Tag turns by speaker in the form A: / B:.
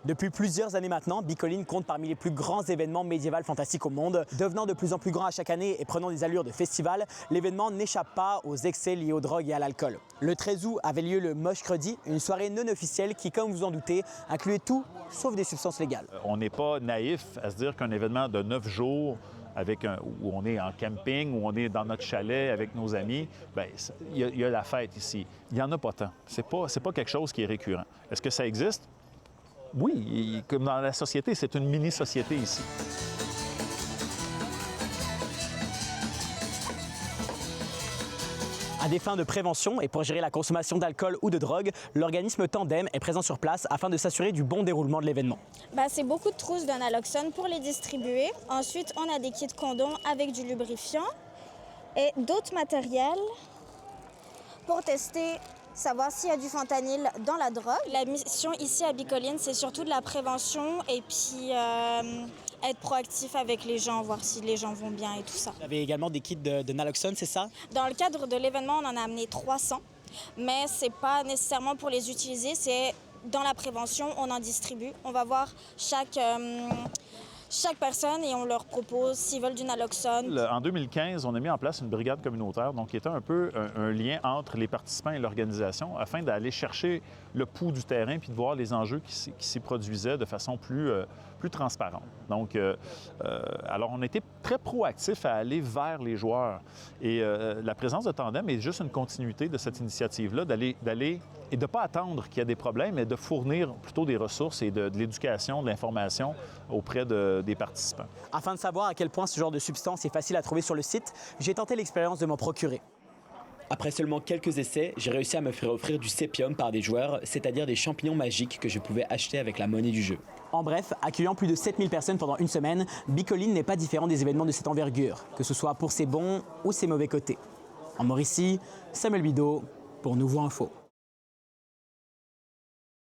A: Depuis plusieurs années maintenant, Bicoline compte parmi les plus grands événements médiévals fantastiques au monde. Devenant de plus en plus grand à chaque année et prenant des allures de festival, l'événement n'échappe pas aux excès liés aux drogues et à l'alcool. Le 13 août avait lieu le Moshcredi, une soirée non officielle qui, comme vous en doutez, incluait tout sauf des substances légales.
B: On n'est pas naïf à se dire qu'un événement de 9 jours où on est en camping, où on est dans notre chalet avec nos amis, bien, il y a la fête ici. Il n'y en a pas tant. C'est pas quelque chose qui est récurrent. Est-ce que ça existe? Oui, comme dans la société, c'est une mini-société ici.
A: À des fins de prévention et pour gérer la consommation d'alcool ou de drogue, l'organisme Tandem est présent sur place afin de s'assurer du bon déroulement de l'événement.
C: C'est beaucoup de trousses de naloxone pour les distribuer. Ensuite, on a des kits condoms avec du lubrifiant et d'autres matériels pour tester, savoir s'il y a du fentanyl dans la drogue. La mission ici à Bicoline, c'est surtout de la prévention et puis être proactif avec les gens, voir si les gens vont bien et tout ça.
A: Vous avez également des kits de naloxone, c'est ça?
C: Dans le cadre de l'événement, on en a amené 300, mais c'est pas nécessairement pour les utiliser, c'est dans la prévention, on en distribue. On va voir chaque personne et on leur propose s'ils veulent du naloxone.
B: En 2015, on a mis en place une brigade communautaire, donc qui était un peu un lien entre les participants et l'organisation afin d'aller chercher le pouls du terrain puis de voir les enjeux qui s'y produisaient de façon plus transparente. Donc, alors, on était très proactifs à aller vers les joueurs. Et la présence de Tandem est juste une continuité de cette initiative-là, d'aller et de ne pas attendre qu'il y ait des problèmes, mais de fournir plutôt des ressources et de l'éducation, de l'information auprès des participants.
A: Afin de savoir à quel point ce genre de substance est facile à trouver sur le site, j'ai tenté l'expérience de m'en procurer. Après seulement quelques essais, j'ai réussi à me faire offrir du sépium par des joueurs, c'est-à-dire des champignons magiques que je pouvais acheter avec la monnaie du jeu. En bref, accueillant plus de 7000 personnes pendant une semaine, Bicoline n'est pas différent des événements de cette envergure, que ce soit pour ses bons ou ses mauvais côtés. En Mauricie, Samuel Bidot pour Nouveau Info.